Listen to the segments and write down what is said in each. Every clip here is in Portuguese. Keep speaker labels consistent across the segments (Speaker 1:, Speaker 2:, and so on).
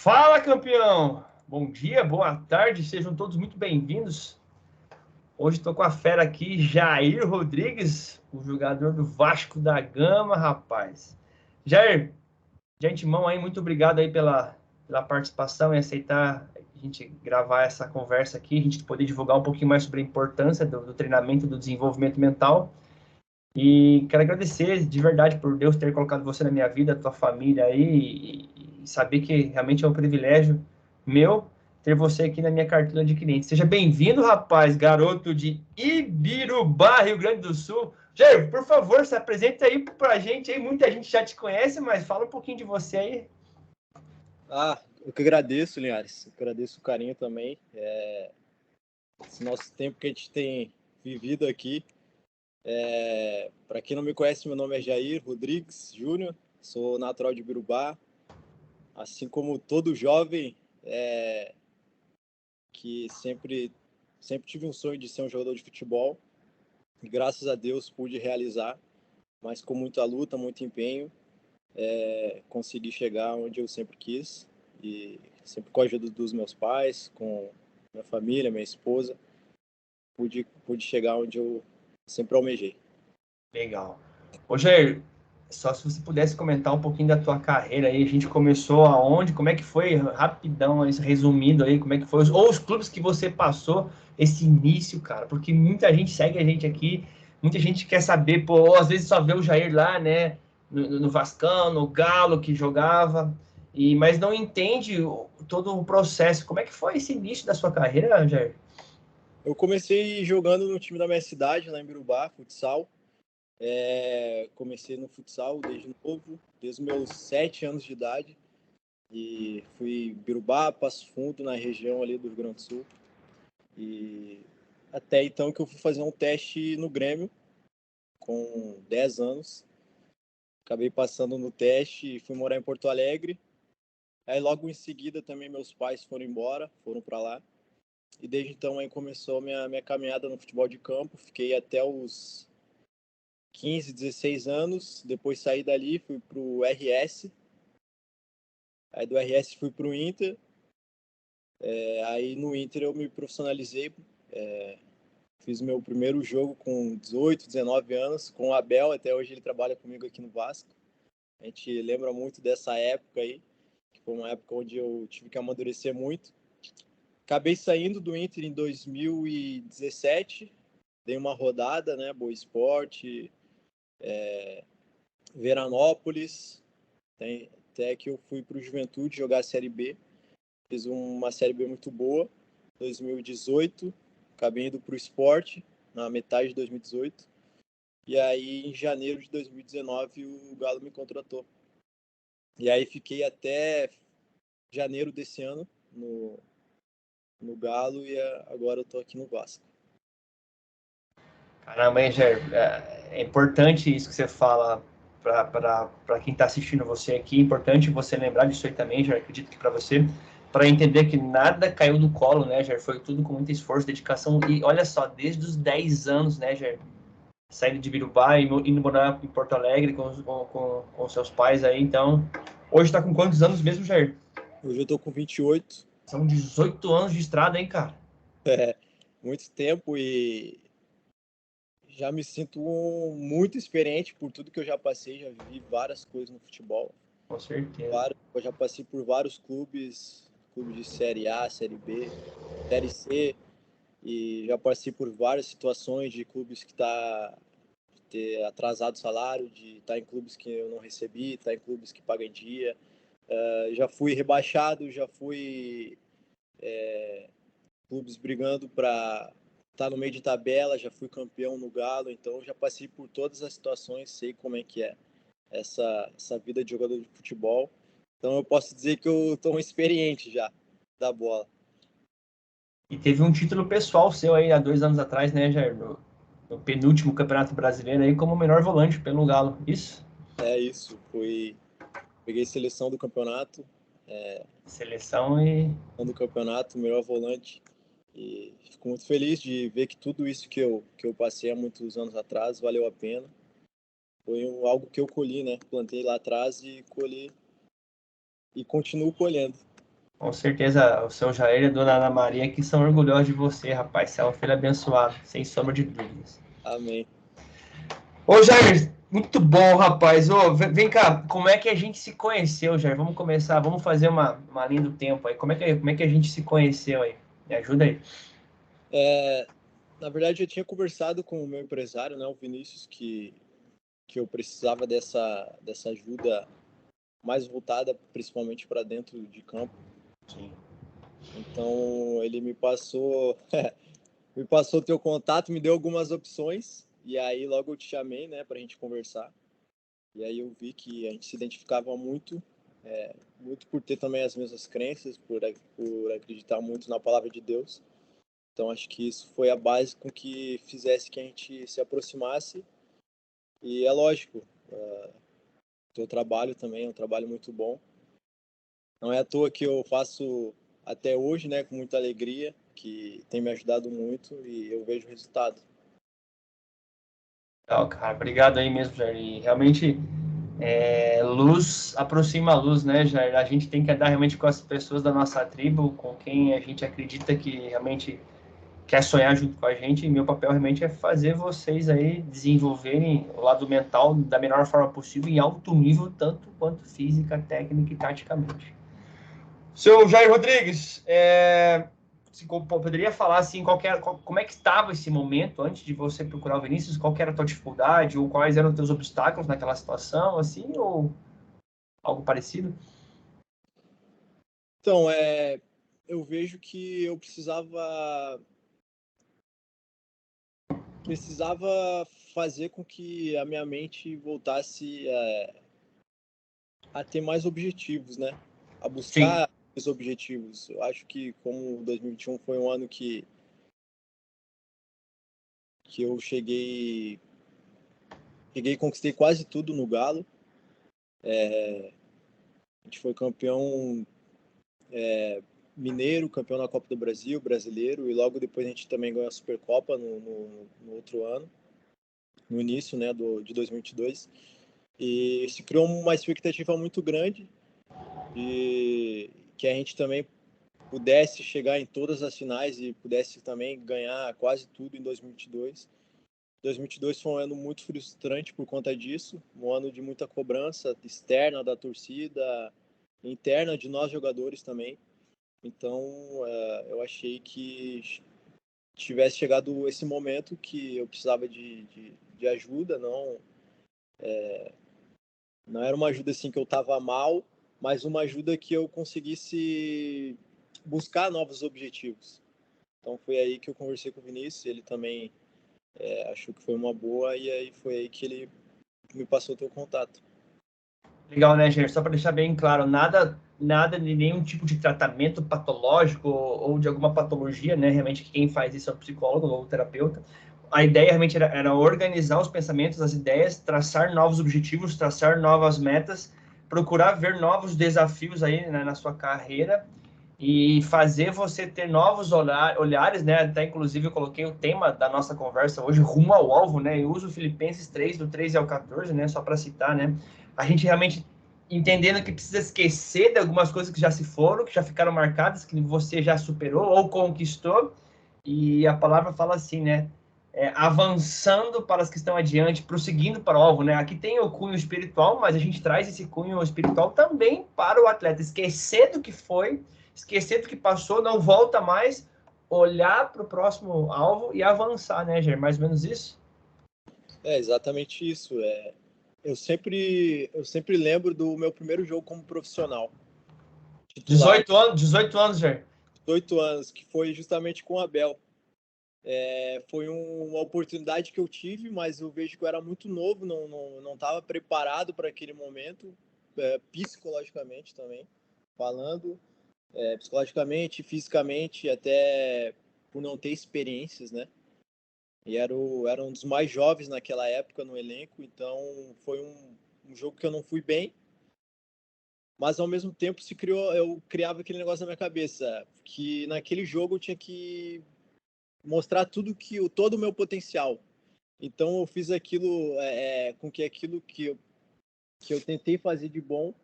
Speaker 1: Fala, campeão! Bom dia, boa tarde, sejam todos muito bem-vindos. Hoje estou com a fera aqui, Jair Rodrigues, o jogador do Vasco da Gama, rapaz. Jair, de antemão aí, muito obrigado aí pela participação e aceitar a gente gravar essa conversa aqui, a gente poder divulgar um pouquinho mais sobre a importância do treinamento, do desenvolvimento mental. E quero agradecer de verdade por Deus ter colocado você na minha vida, a tua família aí, e saber que realmente é um privilégio meu ter você aqui na minha cartela de cliente. Seja bem-vindo, rapaz, garoto de Ibirubá, Rio Grande do Sul. Jair, por favor, se apresenta aí pra gente aí. Muita gente já te conhece, mas fala um pouquinho de você aí.
Speaker 2: Eu que agradeço, Linhares. Eu agradeço o carinho também. Esse nosso tempo que a gente tem vivido aqui. Para quem não me conhece, meu nome é Jair Rodrigues Júnior. Sou natural de Birubá. Assim como todo jovem que sempre tive um sonho de ser um jogador de futebol. E graças a Deus pude realizar, mas com muita luta, muito empenho, consegui chegar onde eu sempre quis. E sempre com a ajuda dos meus pais, com minha família, minha esposa, pude chegar onde eu sempre almejei.
Speaker 1: Legal. Ô, Jair, só se você pudesse comentar um pouquinho da tua carreira aí, a gente começou aonde, como é que foi, rapidão, resumindo aí, como é que foi, ou os clubes que você passou esse início, cara, porque muita gente segue a gente aqui, muita gente quer saber, pô, às vezes só vê o Jair lá, né, no Vascão, no Galo, que jogava, mas não entende todo o processo. Como é que foi esse início da sua carreira, Jair?
Speaker 2: Eu comecei jogando no time da minha cidade, lá em Birubá, futsal. Comecei no futsal desde novo, desde os meus 7 anos de idade. E fui Birubá, Passo Fundo, na região ali do Rio Grande do Sul. E até então que eu fui fazer um teste no Grêmio, com 10 anos. Acabei passando no teste e fui morar em Porto Alegre. Aí logo em seguida também meus pais foram embora, foram para lá. E desde então aí começou minha caminhada no futebol de campo. Fiquei até os 15, 16 anos. Depois saí dali, fui pro RS. Aí do RS fui pro Inter. Aí no Inter eu me profissionalizei. Fiz meu primeiro jogo com 18, 19 anos, com o Abel. Até hoje ele trabalha comigo aqui no Vasco. A gente lembra muito dessa época aí, que foi uma época onde eu tive que amadurecer muito. Acabei saindo do Inter em 2017, dei uma rodada, né, Boa Esporte, Veranópolis, até que eu fui para o Juventude jogar a Série B. Fiz uma Série B muito boa, 2018, acabei indo para o Sport, na metade de 2018. E aí, em janeiro de 2019, o Galo me contratou. E aí fiquei até janeiro desse ano no Galo e agora eu tô aqui no Vasco.
Speaker 1: Caramba, hein, Jair? É importante isso que você fala para quem está assistindo você aqui. É importante você lembrar disso aí também, Jair. Acredito que para você, para entender que nada caiu do colo, né, Jair? Foi tudo com muito esforço, dedicação. E olha só, desde os 10 anos, né, Jair? Saindo de Birubá e indo morar em Porto Alegre com seus pais aí. Então, hoje está com quantos anos mesmo, Jair?
Speaker 2: Hoje eu tô com 28.
Speaker 1: São 18 anos de estrada, hein, cara?
Speaker 2: Muito tempo e já me sinto muito experiente por tudo que eu já passei, já vivi várias coisas no futebol.
Speaker 1: Com certeza.
Speaker 2: Eu já passei por vários clubes de Série A, Série B, Série C, e já passei por várias situações de clubes que de ter atrasado o salário, de estar em clubes que eu não recebi, estar em clubes que pagam em dia. Já fui rebaixado, já fui clubes brigando para estar no meio de tabela, já fui campeão no Galo, então já passei por todas as situações, sei como é que é essa vida de jogador de futebol. Então eu posso dizer que eu estou experiente já da bola.
Speaker 1: E teve um título pessoal seu aí há 2 anos atrás, né, Jair? No penúltimo Campeonato Brasileiro aí como melhor volante pelo Galo. Isso?
Speaker 2: É isso, peguei seleção do campeonato,
Speaker 1: Seleção e
Speaker 2: melhor volante. E fico muito feliz de ver que tudo isso que eu passei há muitos anos atrás valeu a pena. Foi algo que eu colhi, né? Plantei lá atrás e colhi e continuo colhendo.
Speaker 1: Com certeza, o seu Jair e a dona Ana Maria que são orgulhosos de você, rapaz. Você é um filho abençoado, sem sombra de dúvidas.
Speaker 2: Amém.
Speaker 1: Ô, Jair, muito bom, rapaz. Ô, vem cá, como é que a gente se conheceu, Jair? Vamos começar, vamos fazer uma linha do tempo aí. Como é que a gente se conheceu aí? Me ajuda aí.
Speaker 2: Na verdade, eu tinha conversado com o meu empresário, né, o Vinícius, que eu precisava dessa ajuda mais voltada principalmente para dentro de campo.
Speaker 1: Sim.
Speaker 2: Então, ele me passou o teu contato, me deu algumas opções, e aí logo eu te chamei, né, para a gente conversar. E aí eu vi que a gente se identificava muito, muito por ter também as mesmas crenças, por acreditar muito na palavra de Deus. Então acho que isso foi a base com que fizesse que a gente se aproximasse. E é lógico, teu trabalho também é um trabalho muito bom. Não é à toa que eu faço até hoje, né, com muita alegria, que tem me ajudado muito e eu vejo o resultado.
Speaker 1: Legal, cara. Obrigado aí mesmo, Jair. E realmente, luz aproxima a luz, né, Jair? A gente tem que andar realmente com as pessoas da nossa tribo, com quem a gente acredita que realmente quer sonhar junto com a gente. E meu papel realmente é fazer vocês aí desenvolverem o lado mental da melhor forma possível, em alto nível, tanto quanto física, técnica e taticamente. Seu Jair Rodrigues, poderia falar assim, como é que estava esse momento antes de você procurar o Vinícius? Qual que era a tua dificuldade ou quais eram os teus obstáculos naquela situação, assim, ou algo parecido?
Speaker 2: Então, eu vejo que eu precisava fazer com que a minha mente voltasse a ter mais objetivos, né? A
Speaker 1: Sim.
Speaker 2: buscar os objetivos. Eu acho que como 2021 foi um ano que eu cheguei e conquistei quase tudo no Galo. A gente foi campeão mineiro, campeão na Copa do Brasil, brasileiro, e logo depois a gente também ganhou a Supercopa no outro ano, no início, né, de 2022. E se criou uma expectativa muito grande de que a gente também pudesse chegar em todas as finais e pudesse também ganhar quase tudo em 2022. 2022 foi um ano muito frustrante por conta disso, um ano de muita cobrança externa da torcida, interna de nós jogadores também. Então, eu achei que tivesse chegado esse momento que eu precisava de ajuda, não era uma ajuda assim que eu estava mal, mas uma ajuda que eu conseguisse buscar novos objetivos. Então foi aí que eu conversei com o Vinícius, ele também achou que foi uma boa, e aí foi aí que ele me passou o teu contato.
Speaker 1: Legal, né, Jair? Só para deixar bem claro, nada de nenhum tipo de tratamento patológico ou de alguma patologia, né? Realmente quem faz isso é o psicólogo ou o terapeuta. A ideia realmente era organizar os pensamentos, as ideias, traçar novos objetivos, traçar novas metas, procurar ver novos desafios aí, né, na sua carreira e fazer você ter novos olhares, né? Até inclusive eu coloquei o tema da nossa conversa hoje, rumo ao alvo, né? Eu uso Filipenses 3, do 13 ao 14, né? Só para citar, né? A gente realmente entendendo que precisa esquecer de algumas coisas que já se foram, que já ficaram marcadas, que você já superou ou conquistou. E a palavra fala assim, né? Avançando para as que estão adiante, prosseguindo para o alvo, né? Aqui tem o cunho espiritual, mas a gente traz esse cunho espiritual também para o atleta, esquecer do que foi, esquecer do que passou, não volta mais, olhar para o próximo alvo e avançar, né, Jair? Mais ou menos isso?
Speaker 2: É exatamente isso. Eu sempre lembro do meu primeiro jogo como profissional, titular,
Speaker 1: 18 anos, Jair.
Speaker 2: 18 anos, que foi justamente com o Abel. Foi uma oportunidade que eu tive, mas eu vejo que eu era muito novo, não estava preparado para aquele momento, psicologicamente também, falando, psicologicamente, fisicamente, até por não ter experiências, né? E era um dos mais jovens naquela época no elenco, então foi um jogo que eu não fui bem, mas ao mesmo tempo eu criava aquele negócio na minha cabeça, que naquele jogo eu tinha que mostrar todo o meu potencial. Então eu fiz aquilo com que aquilo que eu tentei fazer de bom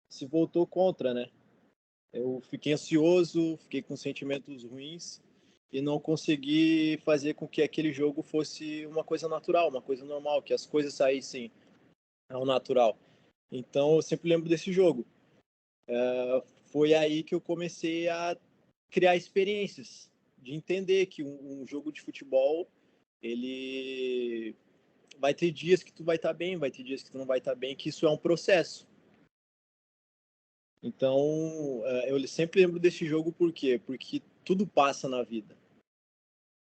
Speaker 2: se voltou contra, né? Eu fiquei ansioso, fiquei com sentimentos ruins e não consegui fazer com que aquele jogo fosse uma coisa natural, uma coisa normal, que as coisas saíssem ao natural. Então eu sempre lembro desse jogo. Foi aí que eu comecei a criar experiências, de entender que um jogo de futebol, ele vai ter dias que tu vai estar bem, vai ter dias que tu não vai estar bem, que isso é um processo. Então, eu sempre lembro desse jogo por quê? Porque tudo passa na vida.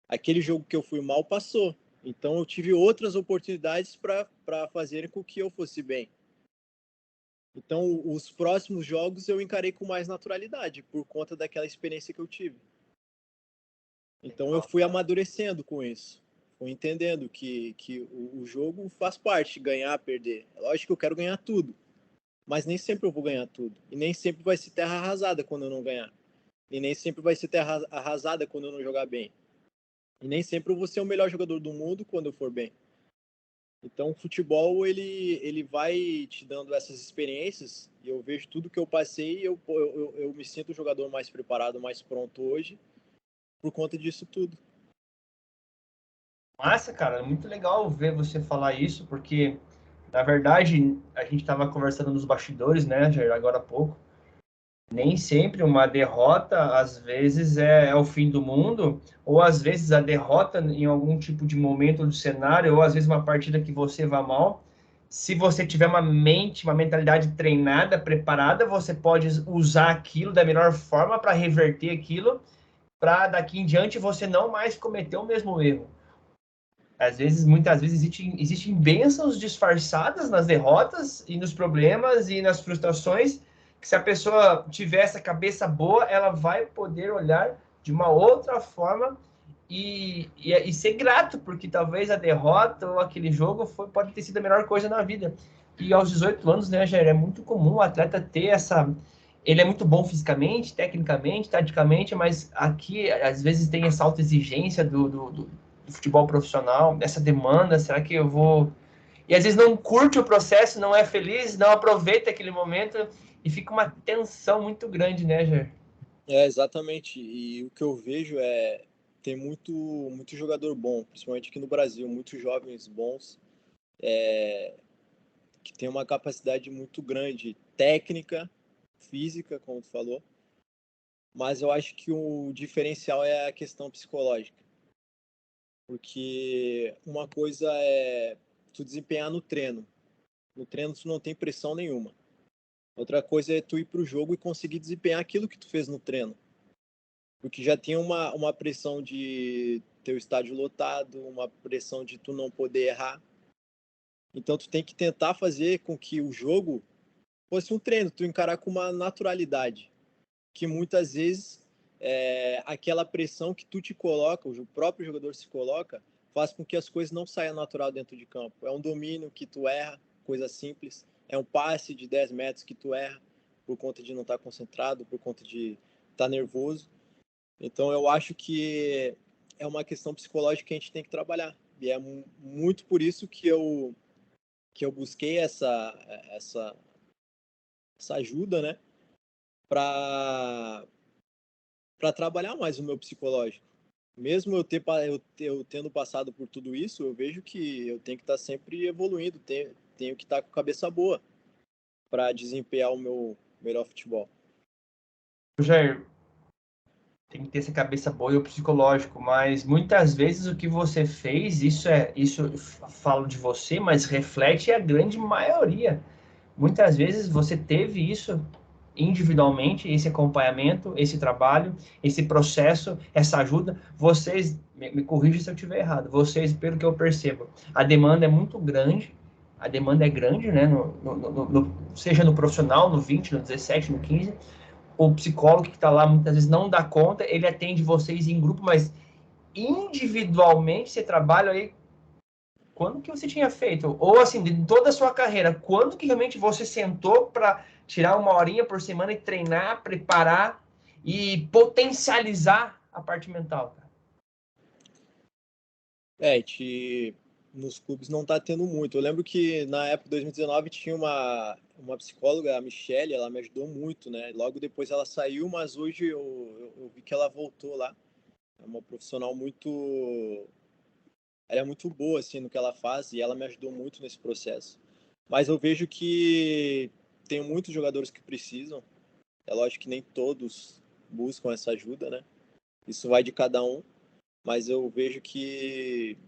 Speaker 2: Aquele jogo que eu fui mal passou. Então, eu tive outras oportunidades para fazerem com que eu fosse bem. Então, os próximos jogos eu encarei com mais naturalidade, por conta daquela experiência que eu tive. Então, eu fui amadurecendo com isso. Fui entendendo que o jogo faz parte, ganhar, perder. É lógico que eu quero ganhar tudo. Mas nem sempre eu vou ganhar tudo. E nem sempre vai ser terra arrasada quando eu não ganhar. E nem sempre vai ser terra arrasada quando eu não jogar bem. E nem sempre eu vou ser o melhor jogador do mundo quando eu for bem. Então, o futebol, ele vai te dando essas experiências. E eu vejo tudo que eu passei e eu me sinto o jogador mais preparado, mais pronto hoje, por conta disso tudo.
Speaker 1: Massa, cara, é muito legal ver você falar isso, porque, na verdade, a gente estava conversando nos bastidores, né, Jair, agora há pouco. Nem sempre uma derrota, às vezes, é o fim do mundo, ou às vezes a derrota em algum tipo de momento do cenário, ou às vezes uma partida que você vá mal. Se você tiver uma mente, uma mentalidade treinada, preparada, você pode usar aquilo da melhor forma para reverter aquilo, para daqui em diante você não mais cometer o mesmo erro. Às vezes, muitas vezes, existem bênçãos disfarçadas nas derrotas e nos problemas e nas frustrações, que se a pessoa tiver essa cabeça boa, ela vai poder olhar de uma outra forma e ser grato, porque talvez a derrota ou aquele jogo pode ter sido a melhor coisa na vida. E aos 18 anos, né, Jair, é muito comum o atleta ter essa... Ele é muito bom fisicamente, tecnicamente, taticamente, mas aqui, às vezes, tem essa autoexigência do futebol profissional, essa demanda, será que eu vou... E às vezes não curte o processo, não é feliz, não aproveita aquele momento e fica uma tensão muito grande, né, Jair?
Speaker 2: Exatamente. E o que eu vejo tem muito jogador bom, principalmente aqui no Brasil, muitos jovens bons, que tem uma capacidade muito grande, técnica, física, como tu falou, mas eu acho que o diferencial é a questão psicológica, porque uma coisa é tu desempenhar no treino tu não tem pressão nenhuma, outra coisa é tu ir para o jogo e conseguir desempenhar aquilo que tu fez no treino, porque já tem uma pressão de ter o estádio lotado, uma pressão de tu não poder errar, então tu tem que tentar fazer com que o jogo fosse um treino, tu encarar com uma naturalidade, que muitas vezes aquela pressão que tu te coloca, o próprio jogador se coloca, faz com que as coisas não saiam natural dentro de campo. É um domínio que tu erra, coisa simples, é um passe de 10 metros que tu erra por conta de não estar concentrado, por conta de estar nervoso. Então eu acho que é uma questão psicológica que a gente tem que trabalhar. E é muito por isso que eu busquei essa ajuda, né? Para trabalhar mais o meu psicológico. Mesmo eu tendo passado por tudo isso, eu vejo que eu tenho que estar sempre evoluindo, tenho que estar com a cabeça boa para desempenhar o meu melhor futebol.
Speaker 1: Jair, tem que ter essa cabeça boa e o psicológico, mas muitas vezes o que você fez, isso eu falo de você, mas reflete a grande maioria. Muitas vezes você teve isso individualmente, esse acompanhamento, esse trabalho, esse processo, essa ajuda. Vocês, me corrija se eu estiver errado, vocês, pelo que eu percebo, a demanda é muito grande, a demanda é grande, né? Seja no profissional, no 20, no 17, no 15, o psicólogo que está lá muitas vezes não dá conta, ele atende vocês em grupo, mas individualmente você trabalha aí. Quando que você tinha feito? Ou assim, de toda a sua carreira, quando que realmente você sentou para tirar uma horinha por semana e treinar, preparar e potencializar a parte mental? Cara?
Speaker 2: nos clubes não está tendo muito. Eu lembro que na época de 2019 tinha uma psicóloga, a Michelle, ela me ajudou muito, né? Logo depois ela saiu, mas hoje eu vi que ela voltou lá. É uma profissional ela é muito boa assim no que ela faz e ela me ajudou muito nesse processo. Mas eu vejo que tem muitos jogadores que precisam. É lógico que nem todos buscam essa ajuda, né? Isso vai de cada um, mas eu vejo que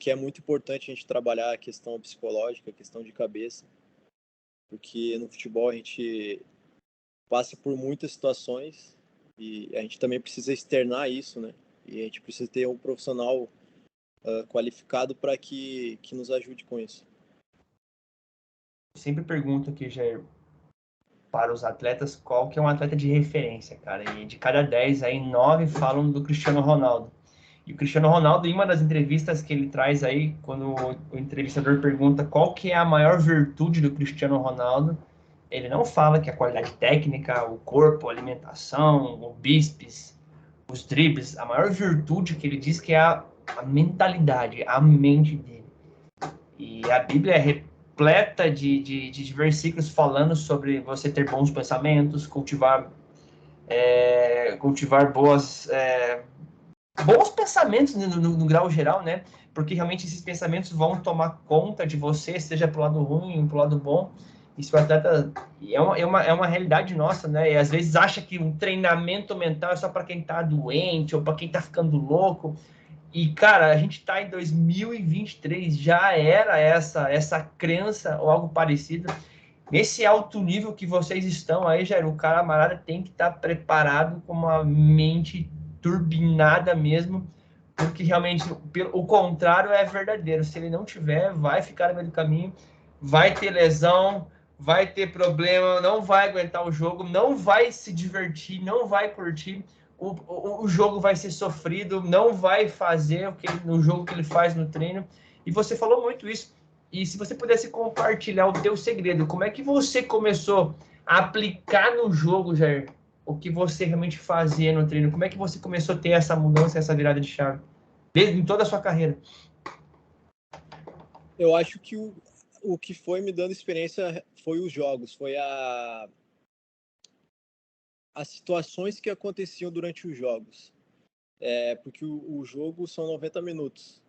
Speaker 2: é muito importante a gente trabalhar a questão psicológica, a questão de cabeça, porque no futebol a gente passa por muitas situações e a gente também precisa externar isso, né? E a gente precisa ter um profissional qualificado para que nos ajude com isso.
Speaker 1: Eu sempre pergunto aqui, Jair, para os atletas, qual que é um atleta de referência, cara? E de cada 10, aí 9 falam do Cristiano Ronaldo. E o Cristiano Ronaldo, em uma das entrevistas que ele traz aí, quando o entrevistador pergunta qual que é a maior virtude do Cristiano Ronaldo, ele não fala que é a qualidade técnica, o corpo, a alimentação, o bíceps, os dribles. A maior virtude que ele diz que é a mentalidade, a mente dele. E a Bíblia é repleta de versículos falando sobre você ter bons pensamentos, cultivar bons pensamentos no grau geral, né? Porque realmente esses pensamentos vão tomar conta de você, seja pro lado ruim, pro lado bom. Isso o atleta é uma realidade nossa, né? E às vezes acha que um treinamento mental é só para quem tá doente ou para quem tá ficando louco. E, cara, a gente tá em 2023, já era essa crença ou algo parecido. Nesse alto nível que vocês estão aí, Jair, o camarada tem que estar preparado com uma mente turbinada mesmo, porque realmente o contrário é verdadeiro. Se ele não tiver, vai ficar no meio do caminho, vai ter lesão, vai ter problema, não vai aguentar o jogo, não vai se divertir, não vai curtir. O jogo vai ser sofrido, não vai fazer no jogo que ele faz no treino. E você falou muito isso. E se você pudesse compartilhar o teu segredo, como é que você começou a aplicar no jogo, Jair, o que você realmente fazia no treino? Como é que você começou a ter essa mudança, essa virada de chave? Desde em toda a sua carreira.
Speaker 2: Eu acho que o que foi me dando experiência foi os jogos, foi as situações que aconteciam durante os jogos. Porque o jogo são 90 minutos.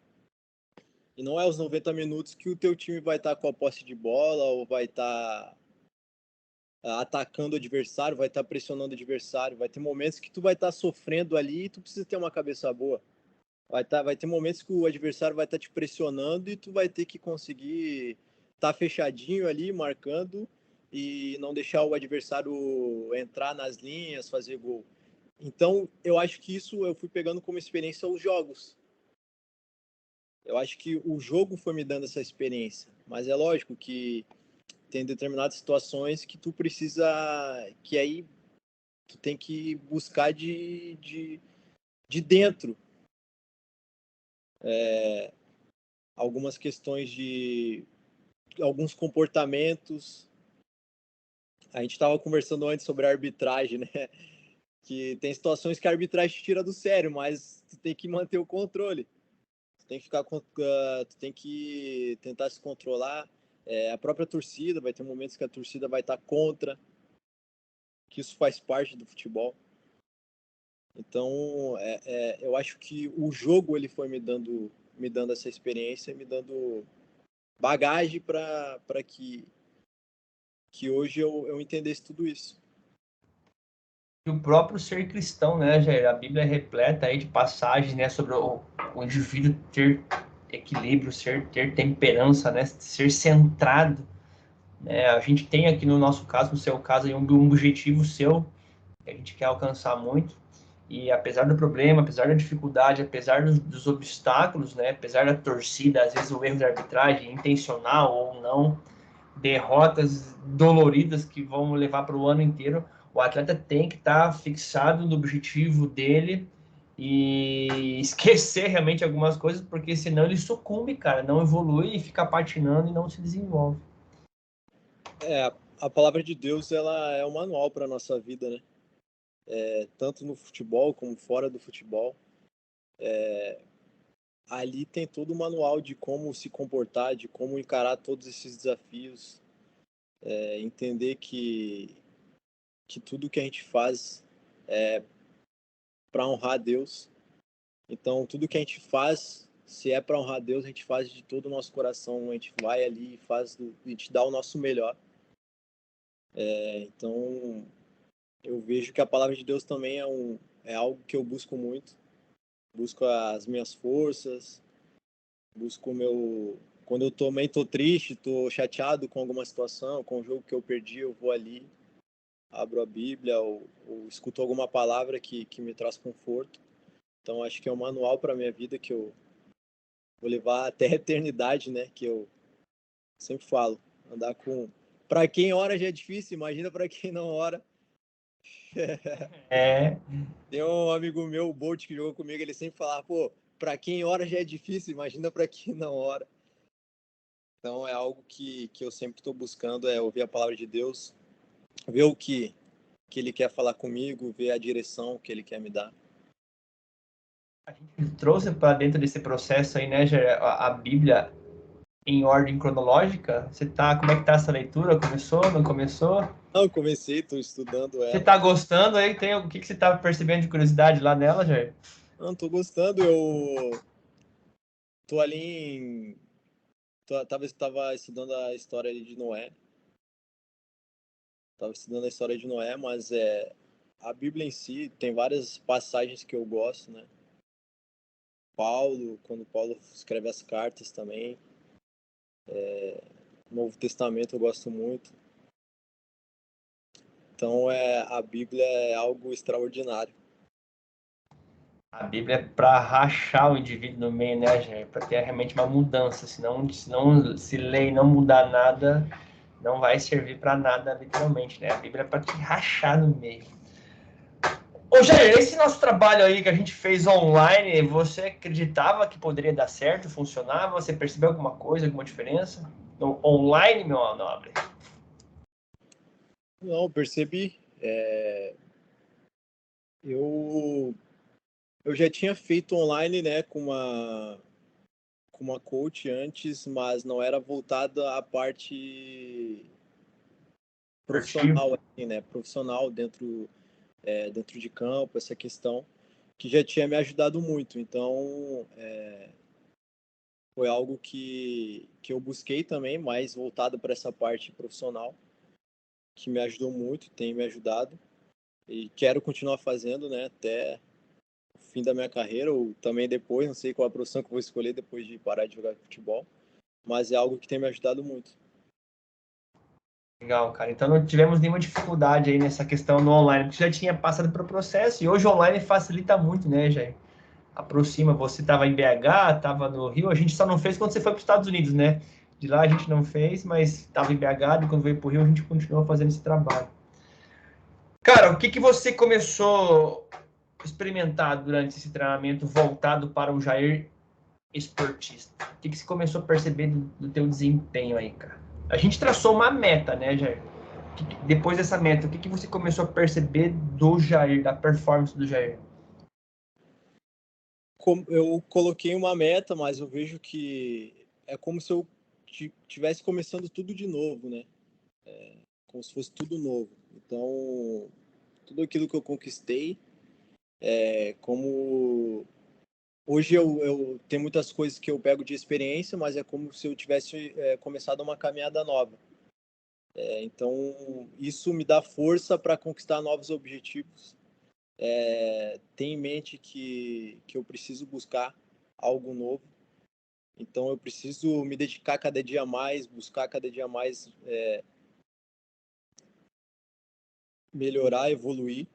Speaker 2: E não é os 90 minutos que o teu time vai estar com a posse de bola ou vai estar atacando o adversário, vai estar pressionando o adversário. Vai ter momentos que tu vai estar sofrendo ali e tu precisa ter uma cabeça boa. Vai ter momentos que o adversário vai estar te pressionando e tu vai ter que conseguir estar fechadinho ali, marcando e não deixar o adversário entrar nas linhas, fazer gol. Então, eu acho que isso eu fui pegando como experiência os jogos. Eu acho que o jogo foi me dando essa experiência, mas é lógico que tem determinadas situações que tu precisa, que aí tu tem que buscar de dentro. Algumas questões de alguns comportamentos. A gente estava conversando antes sobre a arbitragem, né? Que tem situações que a arbitragem te tira do sério, mas tu tem que manter o controle. Tu tem que tu tem que tentar se controlar. A própria torcida, vai ter momentos que a torcida vai estar contra, que isso faz parte do futebol. Então, eu acho que o jogo ele foi me dando essa experiência, me dando bagagem para que hoje eu entendesse tudo isso.
Speaker 1: E o próprio ser cristão, né, Jair? A Bíblia é repleta aí de passagens, né, sobre o indivíduo ter equilíbrio, ter temperança, né, ser centrado. Né? A gente tem aqui no nosso caso, no seu caso, um objetivo seu que a gente quer alcançar muito. E apesar do problema, apesar da dificuldade, apesar dos obstáculos, né, apesar da torcida, às vezes o erro de arbitragem, intencional ou não, derrotas doloridas que vão levar para o ano inteiro, o atleta tem que estar fixado no objetivo dele e esquecer realmente algumas coisas, porque senão ele sucumbe, cara, não evolui e fica patinando e não se desenvolve.
Speaker 2: A palavra de Deus ela é um manual para nossa vida, né? Tanto no futebol como fora do futebol. ali tem todo o manual de como se comportar, de como encarar todos esses desafios, entender que tudo que a gente faz é para honrar a Deus. Então, tudo que a gente faz, se é para honrar a Deus, a gente faz de todo o nosso coração, a gente vai ali e a gente dá o nosso melhor. Então, eu vejo que a palavra de Deus também é algo que eu busco muito. Busco as minhas forças, busco o meu... Quando eu também tô triste, tô chateado com alguma situação, com o jogo que eu perdi, eu vou ali, abro a Bíblia ou escuto alguma palavra que me traz conforto. Então, acho que é um manual para minha vida que eu vou levar até a eternidade, né? Que eu sempre falo, andar com... Para quem ora já é difícil, imagina para quem não ora.
Speaker 1: É,
Speaker 2: Tem um amigo meu, o Bolt, que jogou comigo, ele sempre falava, pô, para quem ora já é difícil, imagina para quem não ora. Então é algo que eu sempre estou buscando, é ouvir a palavra de Deus, ver o que ele quer falar comigo, ver a direção que ele quer me dar.
Speaker 1: a gente trouxe para dentro desse processo aí, né, Jair, a Bíblia em ordem cronológica. Como é que tá essa leitura? Começou, não começou?
Speaker 2: Não, comecei, estou estudando
Speaker 1: Você
Speaker 2: ela.
Speaker 1: tá gostando aí? O que você tá percebendo de curiosidade lá nela, Jair?
Speaker 2: Não, estou gostando, eu tô ali em... Tava estudando a história ali de Noé. Estava estudando a história de Noé, mas a Bíblia em si tem várias passagens que eu gosto, né? Quando Paulo escreve as cartas também. Novo Testamento eu gosto muito. Então a Bíblia é algo extraordinário.
Speaker 1: A Bíblia é para rachar o indivíduo no meio, né, Jair? Para ter realmente uma mudança. Senão, se ler e não mudar nada, não vai servir para nada, literalmente, né? A Bíblia é para te rachar no meio. Ô, Jair, esse nosso trabalho aí que a gente fez online, você acreditava que poderia dar certo, funcionar? Você percebeu alguma coisa, alguma diferença? No online, meu nobre?
Speaker 2: Não, percebi. Eu, eu já tinha feito online, né, com uma coach antes, mas não era voltada à parte
Speaker 1: Artigo.
Speaker 2: profissional, assim, né? Profissional dentro de campo, essa questão que já tinha me ajudado muito. Então, foi algo que eu busquei também, mais voltado para essa parte profissional, que me ajudou muito, tem me ajudado. E quero continuar fazendo, né, até o fim da minha carreira, ou também depois, não sei qual a profissão que eu vou escolher depois de parar de jogar futebol, mas é algo que tem me ajudado muito.
Speaker 1: Legal, cara. Então não tivemos nenhuma dificuldade aí nessa questão no online, porque já tinha passado pelo processo e hoje o online facilita muito, né, Jair? Aproxima, você estava em BH, estava no Rio, a gente só não fez quando você foi para os Estados Unidos, né? De lá a gente não fez, mas estava em BH e quando veio para o Rio a gente continuou fazendo esse trabalho. Cara, o que que você começou a experimentar durante esse treinamento voltado para o Jair esportista? O que que você começou a perceber do teu desempenho aí, cara? A gente traçou uma meta, né, Jair? Depois dessa meta, o que que você começou a perceber do Jair, da performance do Jair?
Speaker 2: Eu coloquei uma meta, mas eu vejo que é como se eu tivesse começando tudo de novo, né? Como se fosse tudo novo. Então, tudo aquilo que eu conquistei, como hoje eu tenho muitas coisas que eu pego de experiência, mas é como se eu tivesse começado uma caminhada nova. Então, isso me dá força para conquistar novos objetivos. Ter em mente que eu preciso buscar algo novo. Então, eu preciso me dedicar cada dia mais, buscar cada dia mais melhorar, evoluir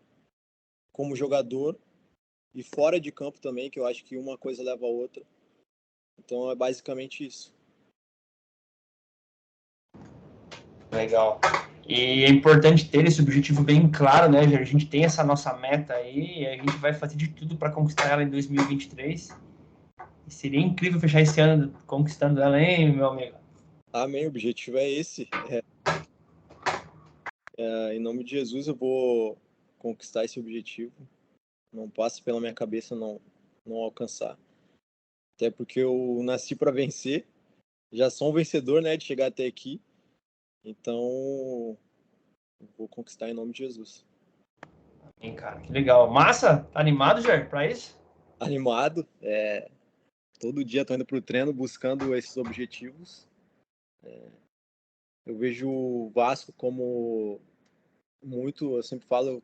Speaker 2: como jogador e fora de campo também, que eu acho que uma coisa leva a outra. Então, é basicamente isso.
Speaker 1: Legal. E é importante ter esse objetivo bem claro, né, Jair? A gente tem essa nossa meta aí e a gente vai fazer de tudo para conquistar ela em 2023. E seria incrível fechar esse ano conquistando ela, hein, meu amigo?
Speaker 2: Amém, o objetivo é esse. Em nome de Jesus, eu vou conquistar esse objetivo. Não passe pela minha cabeça não alcançar. até porque eu nasci para vencer, já sou um vencedor, né, de chegar até aqui, então vou conquistar em nome de Jesus.
Speaker 1: Amém, cara, que legal. Massa? Tá animado, Jair, pra isso?
Speaker 2: Animado, todo dia tô indo pro treino buscando esses objetivos. Eu vejo o Vasco como muito, eu sempre falo,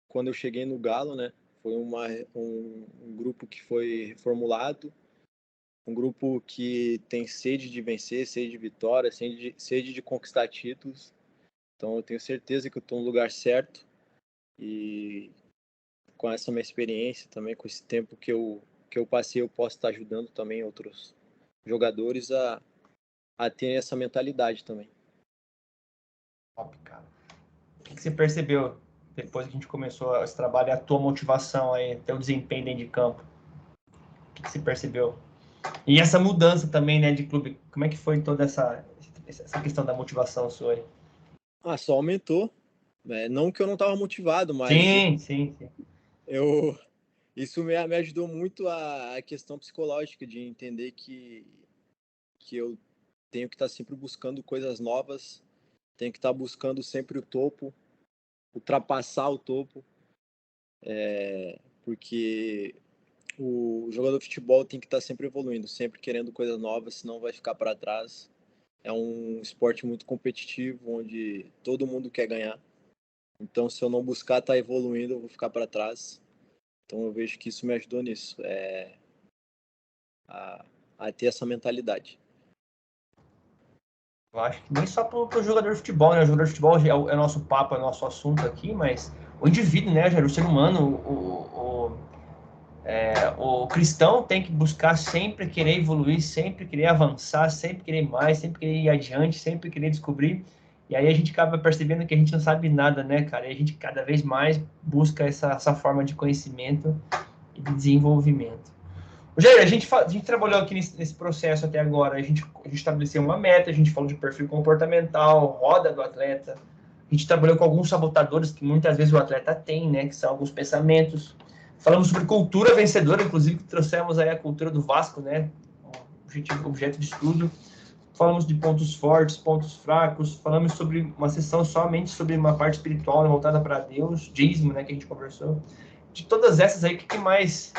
Speaker 2: quando eu cheguei no Galo, né, foi um grupo que foi reformulado, um grupo que tem sede de vencer, sede de vitória, sede de conquistar títulos. Então eu tenho certeza que eu estou no lugar certo e com essa minha experiência também, com esse tempo que eu passei, eu posso estar ajudando também outros jogadores a ter essa mentalidade também.
Speaker 1: Top, cara. O que você percebeu depois que a gente começou esse trabalho, a tua motivação aí, teu desempenho dentro de campo? O que você percebeu? E essa mudança também, né, de clube, como é que foi toda essa questão da motivação sua aí?
Speaker 2: Só aumentou. Não que eu não estava motivado, mas
Speaker 1: Sim.
Speaker 2: isso me ajudou muito a questão psicológica de entender que eu tenho que estar sempre buscando coisas novas, tenho que estar buscando sempre o topo, ultrapassar o topo, porque o jogador de futebol tem que estar sempre evoluindo, sempre querendo coisas novas, senão vai ficar para trás. É um esporte muito competitivo, onde todo mundo quer ganhar. Então, se eu não buscar estar evoluindo, eu vou ficar para trás. Então, eu vejo que isso me ajudou nisso, a ter essa mentalidade.
Speaker 1: Eu acho que nem só pro jogador de futebol, né? O jogador de futebol é o nosso papo, é o nosso assunto aqui, mas o indivíduo, né, o ser humano, o cristão tem que buscar sempre querer evoluir, sempre querer avançar, sempre querer mais, sempre querer ir adiante, sempre querer descobrir. E aí a gente acaba percebendo que a gente não sabe nada, né, cara? E a gente cada vez mais busca essa forma de conhecimento e de desenvolvimento. Jair, a gente trabalhou aqui nesse processo até agora, a gente estabeleceu uma meta, a gente falou de perfil comportamental, roda do atleta, a gente trabalhou com alguns sabotadores que muitas vezes o atleta tem, né, que são alguns pensamentos. Falamos sobre cultura vencedora, inclusive trouxemos aí a cultura do Vasco, né, objeto de estudo. Falamos de pontos fortes, pontos fracos, falamos sobre uma sessão somente sobre uma parte espiritual, né, voltada para Deus, dízimo, né, que a gente conversou. De todas essas aí, o que mais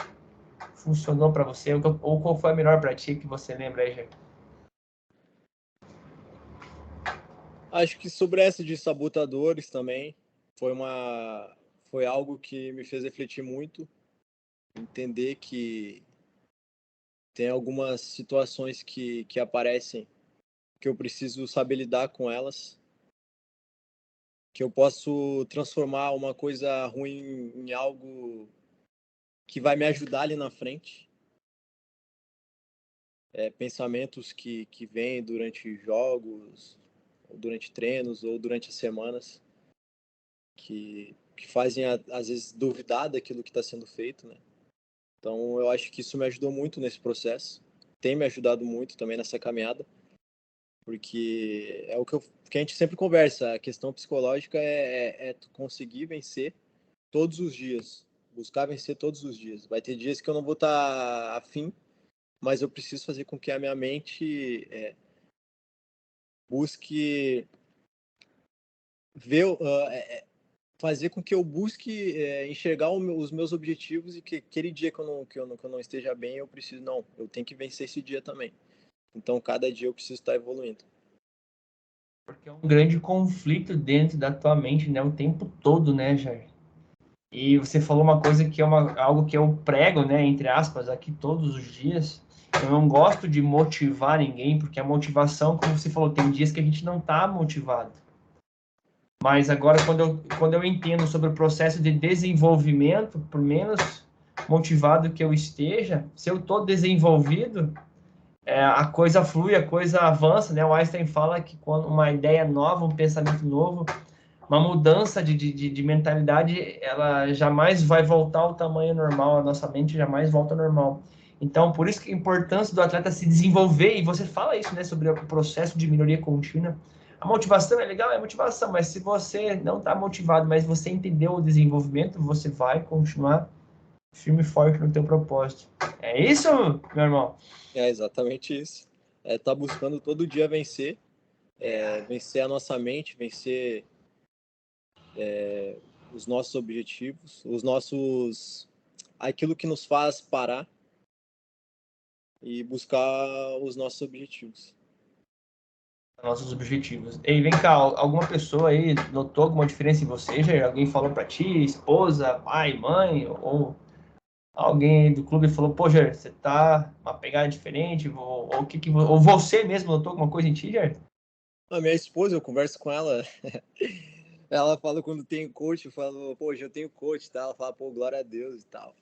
Speaker 1: funcionou para você? Ou qual foi a melhor para ti que você lembra aí, Jair?
Speaker 2: Acho que sobre essa de sabotadores também, foi algo que me fez refletir muito, entender que tem algumas situações que aparecem que eu preciso saber lidar com elas, que eu posso transformar uma coisa ruim em algo que vai me ajudar ali na frente. Pensamentos que vêm durante jogos, ou durante treinos, ou durante as semanas, que fazem, às vezes, duvidar daquilo que está sendo feito, né? Então, eu acho que isso me ajudou muito nesse processo, tem me ajudado muito também nessa caminhada, porque é o que a gente sempre conversa, a questão psicológica é tu conseguir vencer todos os dias, buscar vencer todos os dias. Vai ter dias que eu não vou estar afim, mas eu preciso fazer com que a minha mente busque ver, fazer com que eu busque enxergar os meus objetivos e que aquele dia que eu não esteja bem, eu tenho que vencer esse dia também. Então, cada dia eu preciso estar evoluindo.
Speaker 1: Porque é um grande conflito dentro da tua mente, né, o tempo todo, né, Jair? E você falou uma coisa que é algo que eu prego, né, entre aspas, aqui todos os dias. Eu não gosto de motivar ninguém, porque a motivação, como você falou, tem dias que a gente não está motivado. Mas agora, quando eu entendo sobre o processo de desenvolvimento, por menos motivado que eu esteja, se eu estou desenvolvido, a coisa flui, a coisa avança, né? O Einstein fala que quando uma ideia nova, um pensamento novo, uma mudança de mentalidade, ela jamais vai voltar ao tamanho normal, a nossa mente jamais volta ao normal. Então, por isso que a importância do atleta se desenvolver, e você fala isso, né, sobre o processo de melhoria contínua. A motivação é legal, é motivação, mas se você não está motivado, mas você entendeu o desenvolvimento, você vai continuar firme e forte no teu propósito. É isso, meu irmão?
Speaker 2: É exatamente isso. Tá buscando todo dia vencer, vencer a nossa mente, vencer os nossos objetivos, aquilo que nos faz parar e buscar os nossos objetivos.
Speaker 1: Nossos objetivos. E vem cá, alguma pessoa aí notou alguma diferença em você, Jair? Alguém falou pra ti, esposa, pai, mãe, ou alguém aí do clube falou, pô, Jair, você tá uma pegada diferente, ou você mesmo notou alguma coisa em ti, Jair?
Speaker 2: A minha esposa, eu converso com ela, ela fala quando tem coach, eu falo, pô, hoje eu tenho coach, tá? Ela fala, pô, glória a Deus e tal.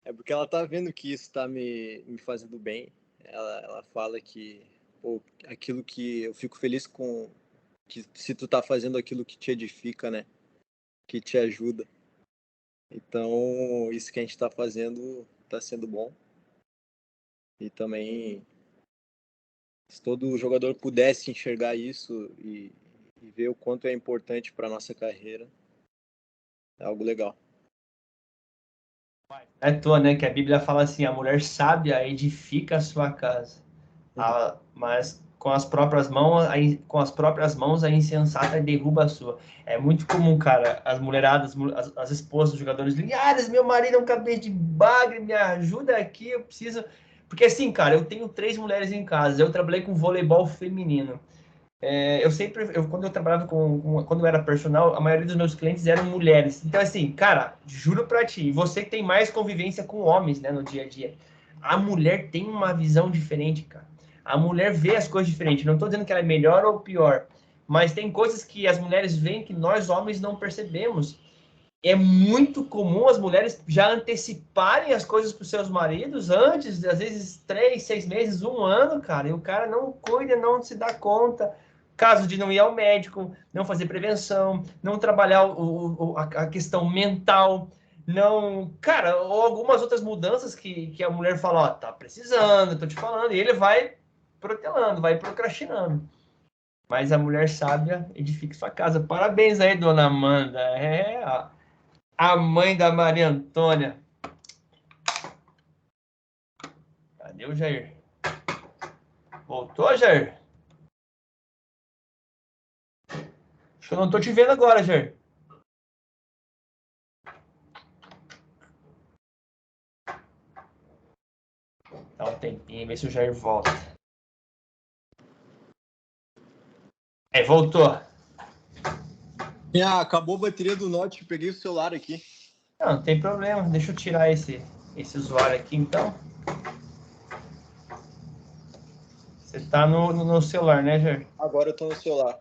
Speaker 2: É porque ela tá vendo que isso tá me fazendo bem. Ela fala que, pô, aquilo que eu fico feliz com, que se tu tá fazendo aquilo que te edifica, né? Que te ajuda. Então, isso que a gente tá fazendo tá sendo bom. E também, se todo jogador pudesse enxergar isso e ver o quanto é importante para nossa carreira, é algo legal.
Speaker 1: Não é à toa, né, que a Bíblia fala assim, a mulher sábia edifica a sua casa, mas com as próprias mãos a insensata derruba a sua. É muito comum, cara, as mulheradas, as esposas dos jogadores ligadas, meu marido é um cabeça de bagre, me ajuda aqui, eu preciso... Porque assim, cara, eu tenho 3 mulheres em casa, eu trabalhei com voleibol feminino. Quando eu trabalhava quando eu era personal, a maioria dos meus clientes eram mulheres. Então, assim, cara, juro pra ti, você que tem mais convivência com homens, né, no dia a dia, a mulher tem uma visão diferente, cara. A mulher vê as coisas diferentes. Não tô dizendo que ela é melhor ou pior, mas tem coisas que as mulheres veem que nós homens não percebemos. É muito comum as mulheres já anteciparem as coisas para os seus maridos antes, às vezes 3, 6 meses, um ano, cara, e o cara não cuida, não se dá conta. Caso de não ir ao médico, não fazer prevenção, não trabalhar a questão mental, não. Cara, ou algumas outras mudanças que a mulher fala: Ó, tá precisando, tô te falando, e ele vai protelando, vai procrastinando. Mas a mulher sábia edifica sua casa. Parabéns aí, dona Amanda. A mãe da Maria Antônia. Cadê o Jair? Voltou, Jair? Acho que eu não tô te vendo agora, Jair. Dá um tempinho, ver se o Jair volta. Voltou.
Speaker 2: Acabou a bateria do Note, peguei o celular aqui.
Speaker 1: Não tem problema. Deixa eu tirar esse usuário aqui, então. Você tá no celular, né, Jair?
Speaker 2: Agora eu tô no celular.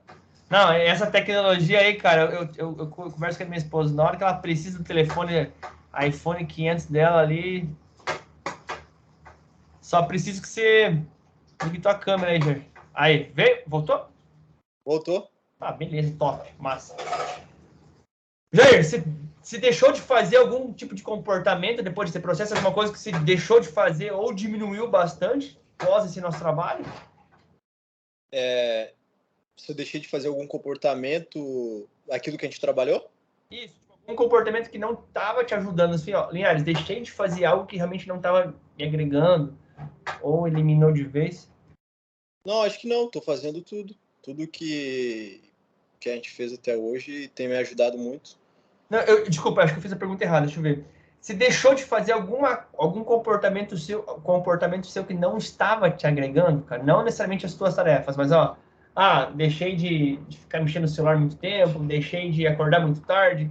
Speaker 1: Não, essa tecnologia aí, cara, eu converso com a minha esposa. Na hora que ela precisa do telefone iPhone 500 dela ali, só preciso que você ligue tua câmera aí, Jair. Aí, veio? Voltou?
Speaker 2: Voltou?
Speaker 1: Ah, beleza, top, massa. Jair, você deixou de fazer algum tipo de comportamento depois desse processo? Alguma coisa que você deixou de fazer ou diminuiu bastante após esse nosso trabalho?
Speaker 2: Se eu deixei de fazer algum comportamento, aquilo que a gente trabalhou?
Speaker 1: Isso, tipo, algum comportamento que não estava te ajudando, assim, ó, Linhares, deixei de fazer algo que realmente não estava me agregando ou eliminou de vez?
Speaker 2: Não, acho que não. Tô fazendo tudo. Tudo que a gente fez até hoje tem me ajudado muito.
Speaker 1: Não, desculpa, acho que eu fiz a pergunta errada, deixa eu ver. Você deixou de fazer algum comportamento seu que não estava te agregando, cara? Não necessariamente as tuas tarefas, mas ó, deixei de ficar mexendo no celular muito tempo, deixei de acordar muito tarde,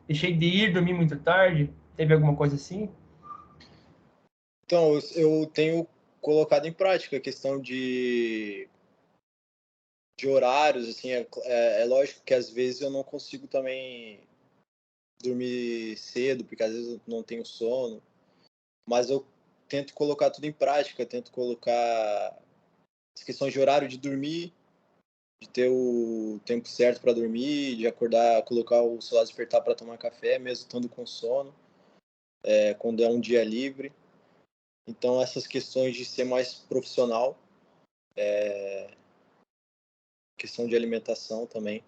Speaker 1: deixei de ir dormir muito tarde. Teve alguma coisa assim?
Speaker 2: Então, eu tenho colocado em prática a questão de horários, assim, é lógico que às vezes eu não consigo também dormir cedo, porque às vezes eu não tenho sono, mas eu tento colocar tudo em prática, tento colocar as questões de horário de dormir, de ter o tempo certo para dormir, de acordar, colocar o celular despertar para tomar café, mesmo estando com sono, quando é um dia livre. Então, essas questões de ser mais profissional, questão de alimentação também.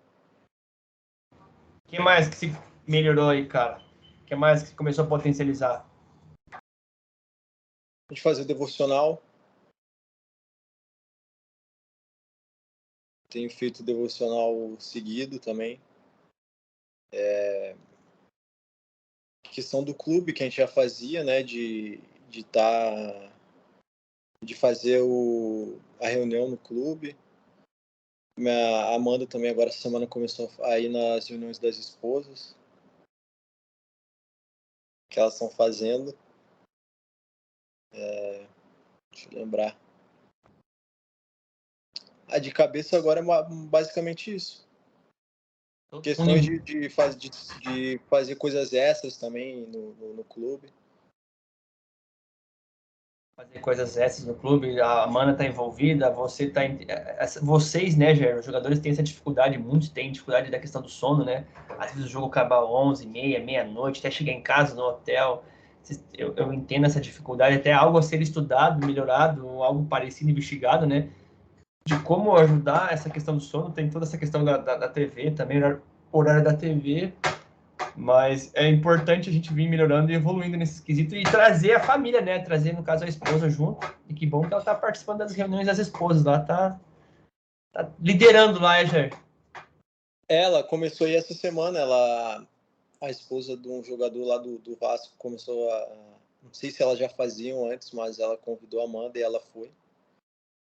Speaker 1: O que mais que se melhorou aí, cara? O que mais que você começou a potencializar?
Speaker 2: A gente fazia o devocional. Tenho feito devocional seguido também. Questão do clube que a gente já fazia, né? De fazer a reunião no clube. A Amanda também agora essa semana começou a ir nas reuniões das esposas que elas estão fazendo. Deixa eu lembrar. De cabeça agora é basicamente isso. Questões de fazer coisas extras também no clube.
Speaker 1: Fazer coisas extras no clube, a Amanda está envolvida, vocês, né, Jair, os jogadores têm essa dificuldade, muitos têm dificuldade da questão do sono, né? Às vezes o jogo acaba 11h30, meia-noite, até chegar em casa, no hotel. Eu entendo essa dificuldade, até algo a ser estudado, melhorado, algo parecido, investigado, né? De como ajudar essa questão do sono. Tem toda essa questão da TV também, horário da TV, mas é importante a gente vir melhorando e evoluindo nesse quesito e trazer a família, né? Trazer, no caso, a esposa junto. E que bom que ela tá participando das reuniões das esposas lá, tá liderando lá, Jair.
Speaker 2: Ela começou aí essa semana, a esposa de um jogador lá do Vasco começou não sei se elas já faziam antes, mas ela convidou a Amanda e ela foi.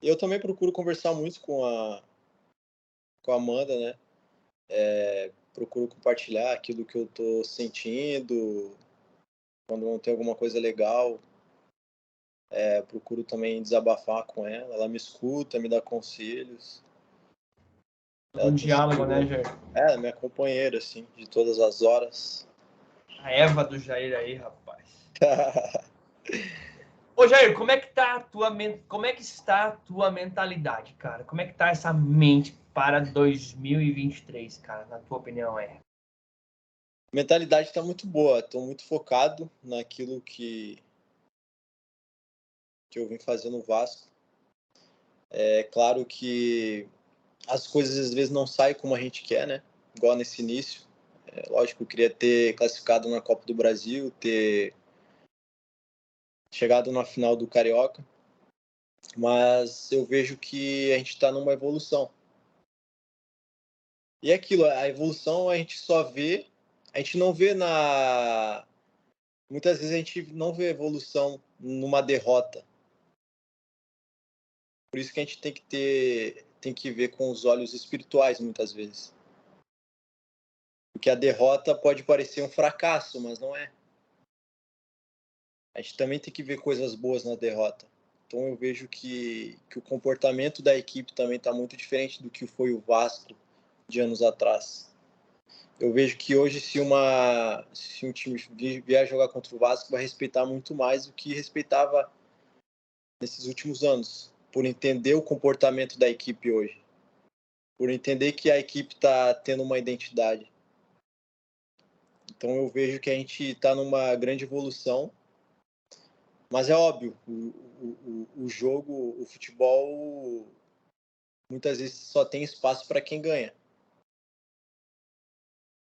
Speaker 2: E eu também procuro conversar muito com a Amanda, né? Procuro compartilhar aquilo que eu tô sentindo, quando não tem alguma coisa legal. Procuro também desabafar com ela. Ela me escuta, me dá conselhos.
Speaker 1: Um diálogo, né, Jair?
Speaker 2: Minha companheira, assim, de todas as horas.
Speaker 1: A Eva do Jair aí, rapaz. Ô, Jair, como é que está a tua mentalidade, cara? Como é que tá essa mente para 2023, cara? Na tua opinião,
Speaker 2: A mentalidade está muito boa. Estou muito focado naquilo que eu vim fazer no Vasco. É claro que as coisas às vezes não saem como a gente quer, né? Igual nesse início. Lógico, eu queria ter classificado na Copa do Brasil, ter chegado na final do Carioca, mas eu vejo que a gente está numa evolução. E é aquilo, a evolução a gente só vê, a gente não vê muitas vezes a gente não vê evolução numa derrota. Por isso que a gente tem que ver com os olhos espirituais muitas vezes. Porque a derrota pode parecer um fracasso, mas não é. A gente também tem que ver coisas boas na derrota. Então eu vejo que o comportamento da equipe também está muito diferente do que foi o Vasco de anos atrás. Eu vejo que hoje se um time vier jogar contra o Vasco, vai respeitar muito mais do que respeitava nesses últimos anos, por entender o comportamento da equipe hoje, por entender que a equipe está tendo uma identidade. Então eu vejo que a gente está numa grande evolução, mas é óbvio, o jogo, o futebol, muitas vezes só tem espaço para quem ganha.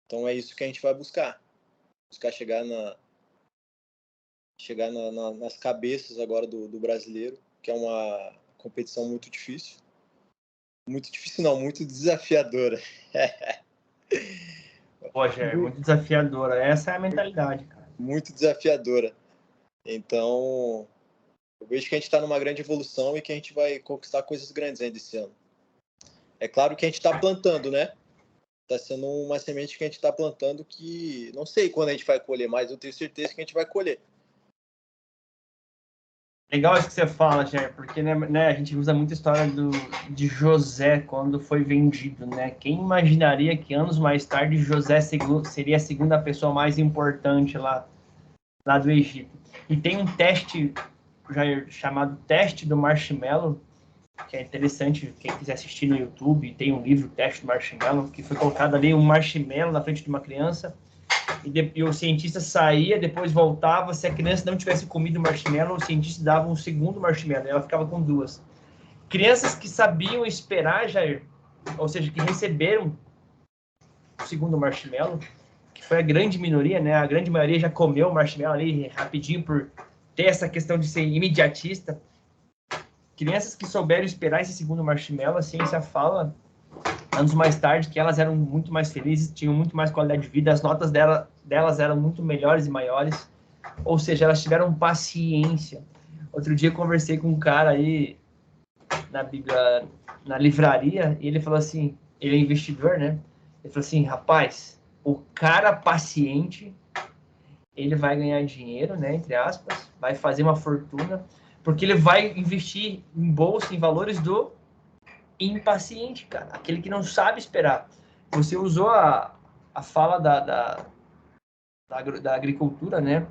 Speaker 2: Então é isso que a gente vai buscar chegar nas cabeças agora do brasileiro, que é uma competição muito difícil. Muito difícil não, muito desafiadora.
Speaker 1: Roger, muito desafiadora. Essa é a mentalidade, cara.
Speaker 2: Muito desafiadora. Então, eu vejo que a gente está numa grande evolução e que a gente vai conquistar coisas grandes ainda esse ano. É claro que a gente está plantando, né? Está sendo uma semente que a gente está plantando que não sei quando a gente vai colher, mas eu tenho certeza que a gente vai colher.
Speaker 1: Legal isso que você fala, Jair, porque né, a gente usa muita história de José quando foi vendido, né? Quem imaginaria que anos mais tarde José seria a segunda pessoa mais importante lá do Egito? E tem um teste, Jair, chamado Teste do Marshmallow, que é interessante, quem quiser assistir no YouTube, tem um livro, Teste do Marshmallow, que foi colocado ali um marshmallow na frente de uma criança, e o cientista saía, depois voltava. Se a criança não tivesse comido o marshmallow, o cientista dava um segundo marshmallow, e ela ficava com duas. Crianças que sabiam esperar, Jair, ou seja, que receberam o segundo marshmallow, que foi a grande minoria, né? A grande maioria já comeu o marshmallow ali rapidinho por ter essa questão de ser imediatista. Crianças que souberam esperar esse segundo marshmallow, a ciência fala, anos mais tarde, que elas eram muito mais felizes, tinham muito mais qualidade de vida, as notas delas eram muito melhores e maiores, ou seja, elas tiveram paciência. Outro dia eu conversei com um cara aí na Bíblia, na livraria, e ele falou assim, ele é investidor, né? Ele falou assim, rapaz, o cara paciente, ele vai ganhar dinheiro, né, entre aspas, vai fazer uma fortuna, porque ele vai investir em bolsa, em valores do impaciente, cara, aquele que não sabe esperar. Você usou a fala da agricultura, né?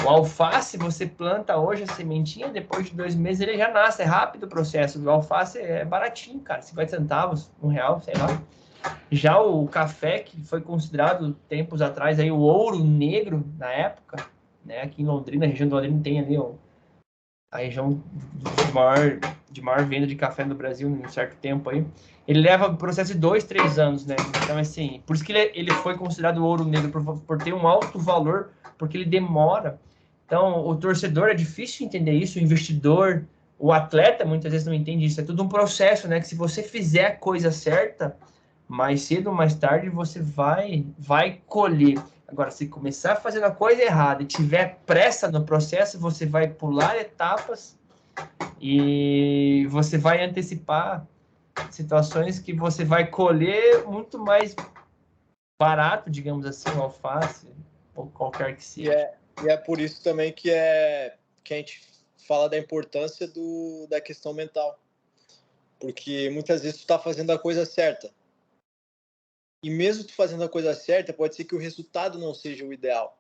Speaker 1: O alface, você planta hoje a sementinha, depois de 2 meses ele já nasce, é rápido o processo. O alface é baratinho, cara, 50 centavos, R$ 1, sei lá. Já o café, que foi considerado tempos atrás aí o ouro negro na época, né? Aqui em Londrina, a região de Londrina tem ali a região de maior venda de café no Brasil em um certo tempo aí. Ele leva o processo de 2, 3 anos, né? Então, assim, por isso que ele foi considerado ouro negro, por ter um alto valor, porque ele demora. Então, o torcedor é difícil entender isso, o investidor, o atleta muitas vezes não entende isso. É tudo um processo, né? Que se você fizer a coisa certa, mais cedo ou mais tarde você vai colher. Agora, se começar fazendo a coisa errada e tiver pressa no processo, você vai pular etapas e você vai antecipar situações que você vai colher muito mais barato, digamos assim, o alface, ou qualquer que seja.
Speaker 2: E é por isso também que a gente fala da importância da questão mental. Porque muitas vezes tu está fazendo a coisa certa. E mesmo tu fazendo a coisa certa, pode ser que o resultado não seja o ideal.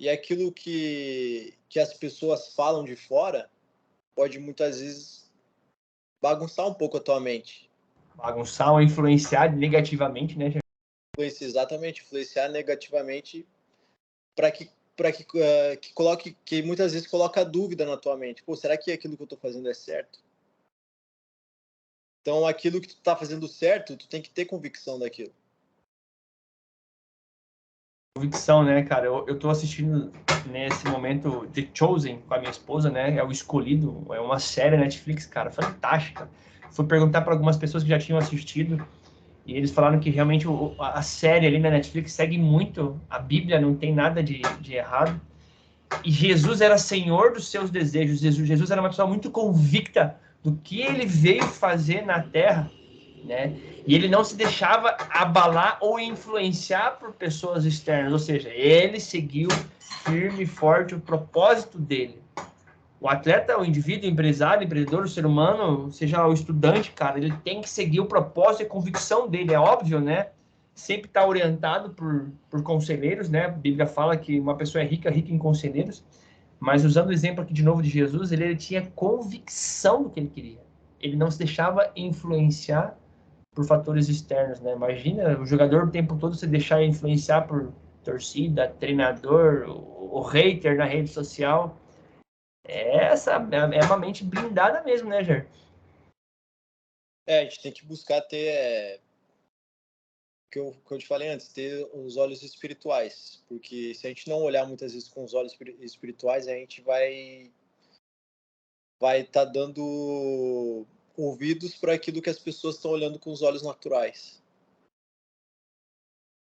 Speaker 2: E aquilo que as pessoas falam de fora pode muitas vezes bagunçar um pouco a tua mente.
Speaker 1: Bagunçar ou influenciar negativamente, né?
Speaker 2: Exatamente, influenciar negativamente para que coloque, que muitas vezes coloca dúvida na tua mente. Pô, será que aquilo que eu estou fazendo é certo? Então, aquilo que tu está fazendo certo, tu tem que ter convicção daquilo.
Speaker 1: Convicção, né, cara? Eu tô assistindo nesse momento The Chosen com a minha esposa, né? É o Escolhido, é uma série Netflix, cara, fantástica. Fui perguntar para algumas pessoas que já tinham assistido e eles falaram que realmente a série ali na Netflix segue muito a Bíblia, não tem nada de errado. E Jesus era senhor dos seus desejos. Jesus era uma pessoa muito convicta do que ele veio fazer na Terra, né? E ele não se deixava abalar ou influenciar por pessoas externas, ou seja, ele seguiu firme e forte o propósito dele. O atleta, o indivíduo, o empresário, o empreendedor, o ser humano, seja o estudante, cara, ele tem que seguir o propósito e a convicção dele, é óbvio, né? Sempre está orientado por conselheiros, né? A Bíblia fala que uma pessoa é rica, rica em conselheiros, mas usando o exemplo aqui de novo de Jesus, ele tinha convicção do que ele queria. Ele não se deixava influenciar por fatores externos, né? Imagina o jogador o tempo todo se deixar influenciar por torcida, treinador, o hater na rede social. É uma mente blindada mesmo, né, Ger?
Speaker 2: A gente tem que buscar ter, que eu te falei antes, ter os olhos espirituais. Porque se a gente não olhar muitas vezes com os olhos espirituais, a gente vai estar dando ouvidos para aquilo que as pessoas estão olhando com os olhos naturais.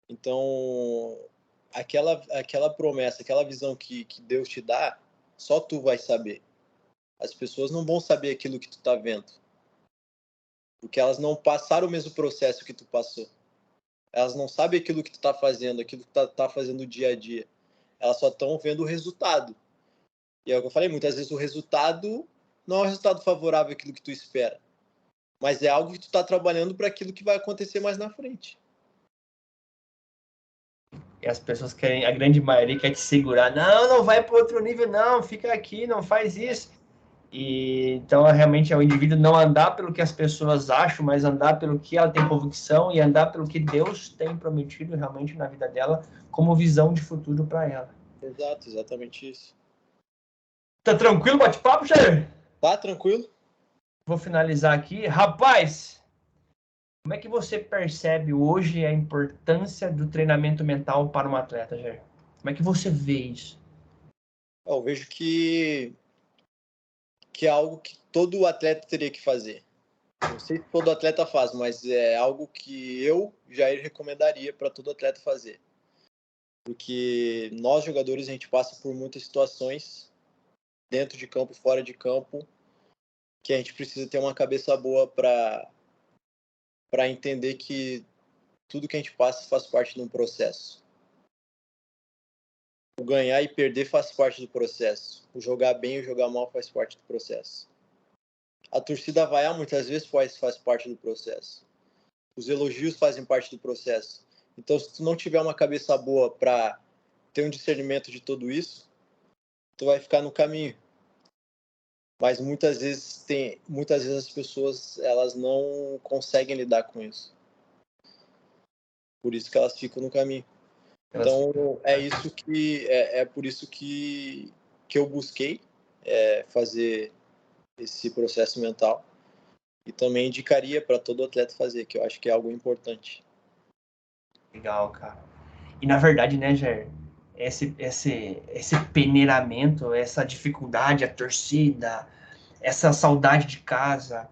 Speaker 2: Então, aquela promessa, aquela visão que Deus te dá, só tu vai saber. As pessoas não vão saber aquilo que tu tá vendo. Porque elas não passaram o mesmo processo que tu passou. Elas não sabem aquilo que tu tá fazendo, aquilo que tu tá fazendo dia a dia. Elas só estão vendo o resultado. E é o que eu falei, muitas vezes o resultado não é um resultado favorável àquilo que tu espera. Mas é algo que tu tá trabalhando para aquilo que vai acontecer mais na frente.
Speaker 1: E as pessoas querem, a grande maioria quer te segurar. Não, não vai para outro nível, não, fica aqui, não faz isso. E então realmente é o indivíduo não andar pelo que as pessoas acham, mas andar pelo que ela tem convicção e andar pelo que Deus tem prometido realmente na vida dela como visão de futuro para ela.
Speaker 2: Exato, exatamente isso.
Speaker 1: Tá tranquilo, bate-papo, Jair?
Speaker 2: Tá tranquilo?
Speaker 1: Vou finalizar aqui. Rapaz, como é que você percebe hoje a importância do treinamento mental para um atleta, Jair? Como é que você vê isso?
Speaker 2: Eu vejo que é algo que todo atleta teria que fazer. Não sei se todo atleta faz, mas é algo que eu, Jair, recomendaria para todo atleta fazer. Porque nós, jogadores, a gente passa por muitas situações, dentro de campo e fora de campo, que a gente precisa ter uma cabeça boa para entender que tudo que a gente passa faz parte de um processo. O ganhar e perder faz parte do processo. O jogar bem e o jogar mal faz parte do processo. A torcida vaiar muitas vezes faz parte do processo. Os elogios fazem parte do processo. Então, se tu não tiver uma cabeça boa para ter um discernimento de tudo isso, tu vai ficar no caminho. Mas muitas vezes as pessoas elas não conseguem lidar com isso. Por isso que elas ficam no caminho. Então, é por isso que eu busquei fazer esse processo mental. E também indicaria para todo atleta fazer, que eu acho que é algo importante.
Speaker 1: Legal, cara. E na verdade, né, Jair, esse peneiramento, essa dificuldade, a torcida, essa saudade de casa,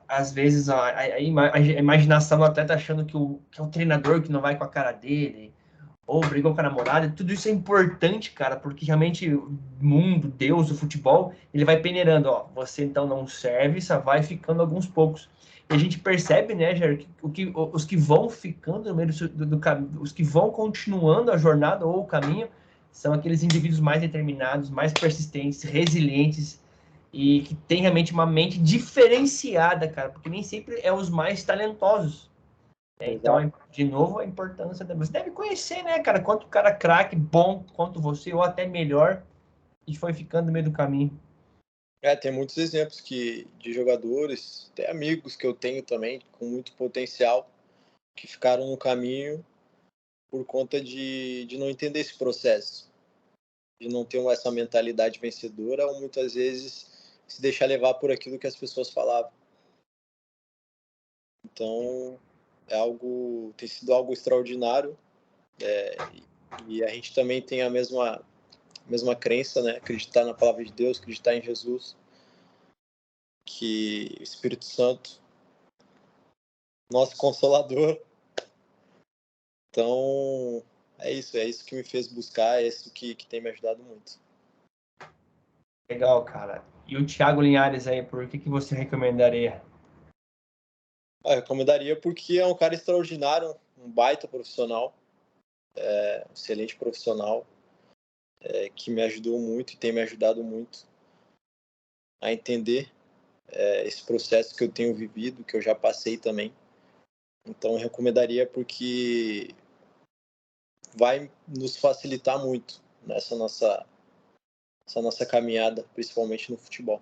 Speaker 1: às vezes, a imaginação do atleta achando que é o treinador que não vai com a cara dele, ou brigou com a namorada, tudo isso é importante, cara, porque realmente o mundo, Deus, o futebol, ele vai peneirando, ó, você então não serve, só vai ficando alguns poucos. E a gente percebe, né, Jair, os que vão ficando no meio do caminho, os que vão continuando a jornada ou o caminho, são aqueles indivíduos mais determinados, mais persistentes, resilientes, e que tem realmente uma mente diferenciada, cara, porque nem sempre é os mais talentosos. Então, de novo, a importância da... Você deve conhecer, né, cara? Quanto cara craque, bom quanto você, ou até melhor, e foi ficando no meio do caminho.
Speaker 2: Tem muitos exemplos de jogadores, até amigos que eu tenho também, com muito potencial, que ficaram no caminho por conta de não entender esse processo, de não ter essa mentalidade vencedora, ou muitas vezes se deixar levar por aquilo que as pessoas falavam. Então, tem sido algo extraordinário, e a gente também tem a mesma crença, né? Acreditar na palavra de Deus, acreditar em Jesus, que o Espírito Santo, nosso Consolador. Então, é isso que me fez buscar, é isso que tem me ajudado muito.
Speaker 1: Legal, cara. E o Thiago Linhares aí, por que você recomendaria?
Speaker 2: Eu recomendaria porque é um cara extraordinário, um baita profissional, um excelente profissional, que me ajudou muito e tem me ajudado muito a entender esse processo que eu tenho vivido, que eu já passei também. Então, eu recomendaria porque vai nos facilitar muito nessa nossa caminhada, principalmente no futebol.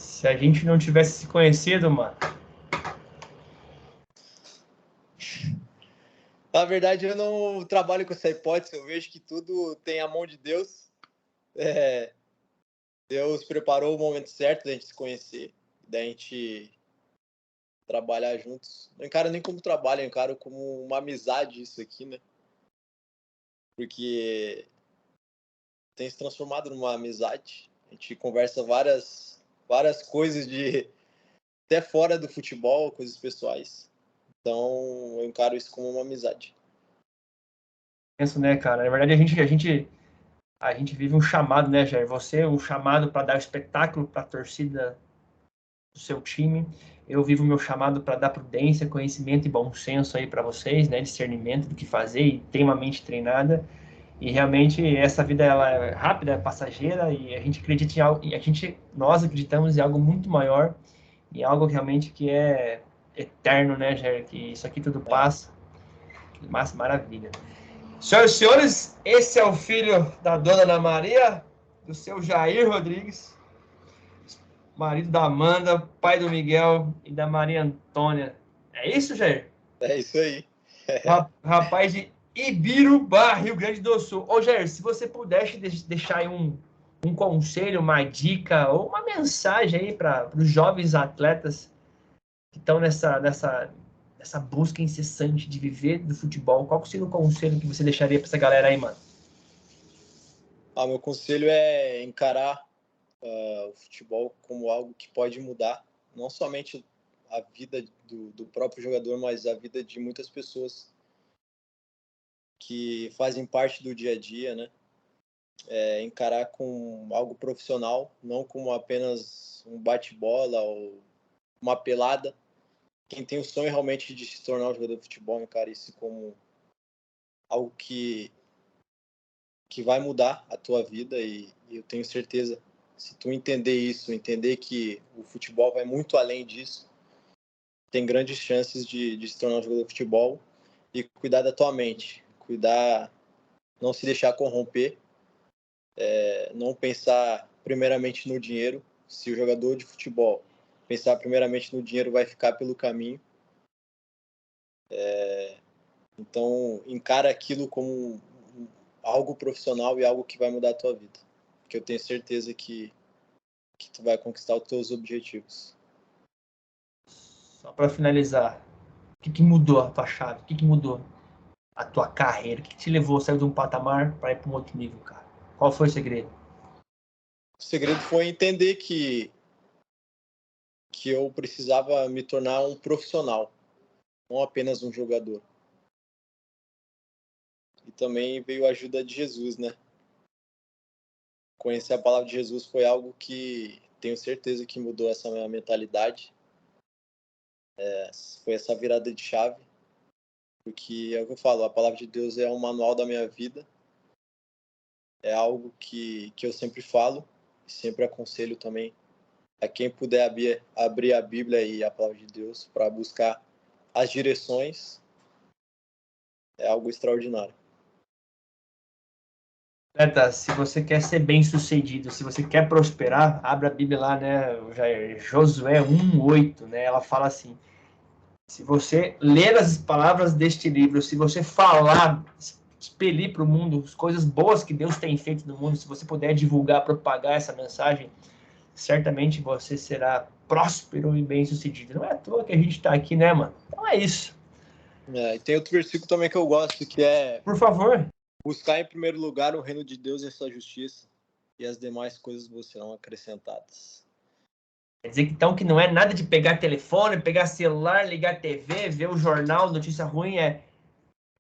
Speaker 1: Se a gente não tivesse se conhecido, mano...
Speaker 2: Na verdade, eu não trabalho com essa hipótese, eu vejo que tudo tem a mão de Deus. Deus preparou o momento certo da gente se conhecer, da gente trabalhar juntos. Não encaro nem como trabalho, eu encaro como uma amizade isso aqui, né? Porque tem se transformado numa amizade. A gente conversa várias coisas até fora do futebol, coisas pessoais. Então, eu encaro isso como uma amizade.
Speaker 1: Penso, né, cara? Na verdade, a gente vive um chamado, né, Jair? Você, um chamado para dar espetáculo para a torcida do seu time. Eu vivo o meu chamado para dar prudência, conhecimento e bom senso aí para vocês, né? Discernimento do que fazer e ter uma mente treinada. E realmente essa vida ela é rápida, é passageira e a gente acredita em algo, nós acreditamos em algo muito maior, em algo realmente que é eterno, né, Jair? Que isso aqui tudo passa. Que maravilha. Senhoras e senhores, esse é o filho da dona Ana Maria, do seu Jair Rodrigues, marido da Amanda, pai do Miguel e da Maria Antônia. É isso, Jair?
Speaker 2: É isso aí.
Speaker 1: Rapaz de Ibirubá, Rio Grande do Sul. Ô, Jair, se você pudesse deixar aí um conselho, uma dica ou uma mensagem aí para os jovens atletas que estão nessa busca incessante de viver do futebol, qual seria o conselho que você deixaria para essa galera aí, mano?
Speaker 2: Meu conselho é encarar o futebol como algo que pode mudar, não somente a vida do próprio jogador, mas a vida de muitas pessoas que fazem parte do dia a dia, né? Encarar com algo profissional, não como apenas um bate-bola ou uma pelada. Quem tem o sonho realmente de se tornar um jogador de futebol, encara isso como algo que vai mudar a tua vida e eu tenho certeza, se tu entender isso, entender que o futebol vai muito além disso, tem grandes chances de se tornar um jogador de futebol e cuidar da tua mente, não se deixar corromper, não pensar primeiramente no dinheiro. Se o jogador de futebol pensar primeiramente no dinheiro, vai ficar pelo caminho. Então, encara aquilo como algo profissional e algo que vai mudar a tua vida. Que eu tenho certeza que tu vai conquistar os teus objetivos.
Speaker 1: Só para finalizar, o que mudou a tua chave? O que mudou a tua carreira? O que te levou a sair de um patamar para ir para um outro nível, cara? Qual foi o segredo?
Speaker 2: O segredo foi entender que eu precisava me tornar um profissional, não apenas um jogador. E também veio a ajuda de Jesus, né? Conhecer a palavra de Jesus foi algo que tenho certeza que mudou essa minha mentalidade. Foi essa virada de chave. Porque é o que eu falo, a palavra de Deus é um manual da minha vida. É algo que eu sempre falo e sempre aconselho também a quem puder abrir a Bíblia e a palavra de Deus para buscar as direções. É algo extraordinário.
Speaker 1: Se você quer ser bem sucedido, se você quer prosperar, abra a Bíblia lá, né? Josué 1:8, né? Ela fala assim: se você ler as palavras deste livro, se você falar, expelir para o mundo as coisas boas que Deus tem feito no mundo, se você puder divulgar, propagar essa mensagem, certamente você será próspero e bem sucedido. Não é à toa que a gente está aqui, né, mano? Então é isso.
Speaker 2: E tem outro versículo também que eu gosto, que é:
Speaker 1: por favor,
Speaker 2: buscar em primeiro lugar o reino de Deus e a sua justiça, e as demais coisas vos serão acrescentadas.
Speaker 1: quer dizer então que não é nada de pegar telefone, pegar celular, ligar TV, ver o jornal, notícia ruim,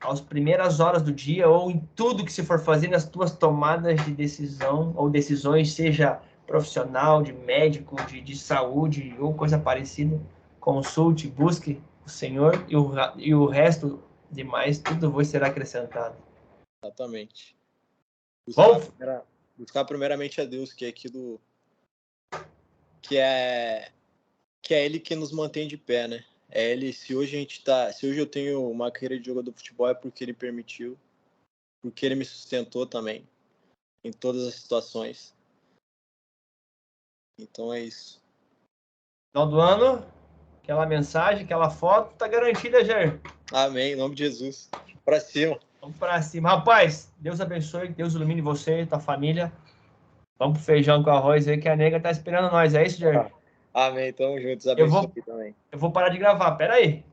Speaker 1: às primeiras horas do dia ou em tudo que se for fazer nas tuas tomadas de decisão ou decisões, seja profissional, de médico, de saúde ou coisa parecida, consulte, busque o Senhor e o resto demais, tudo vai ser acrescentado.
Speaker 2: Exatamente.
Speaker 1: Bom,
Speaker 2: Buscar primeiramente a Deus, que é aquilo que é Ele que nos mantém de pé, né? É Ele, se hoje eu tenho uma carreira de jogador de futebol, é porque Ele permitiu, porque Ele me sustentou também em todas as situações. Então é isso.
Speaker 1: final do ano, aquela mensagem, aquela foto, tá garantida, Jair.
Speaker 2: Amém, em nome de Jesus. Pra cima.
Speaker 1: Vamos pra cima. Rapaz, Deus abençoe, Deus ilumine você e tua família. Vamos pro feijão com arroz aí, que a nega tá esperando nós. É isso, Jair?
Speaker 2: Amém, tamo juntos. Abençoe também.
Speaker 1: Eu vou parar de gravar, pera aí.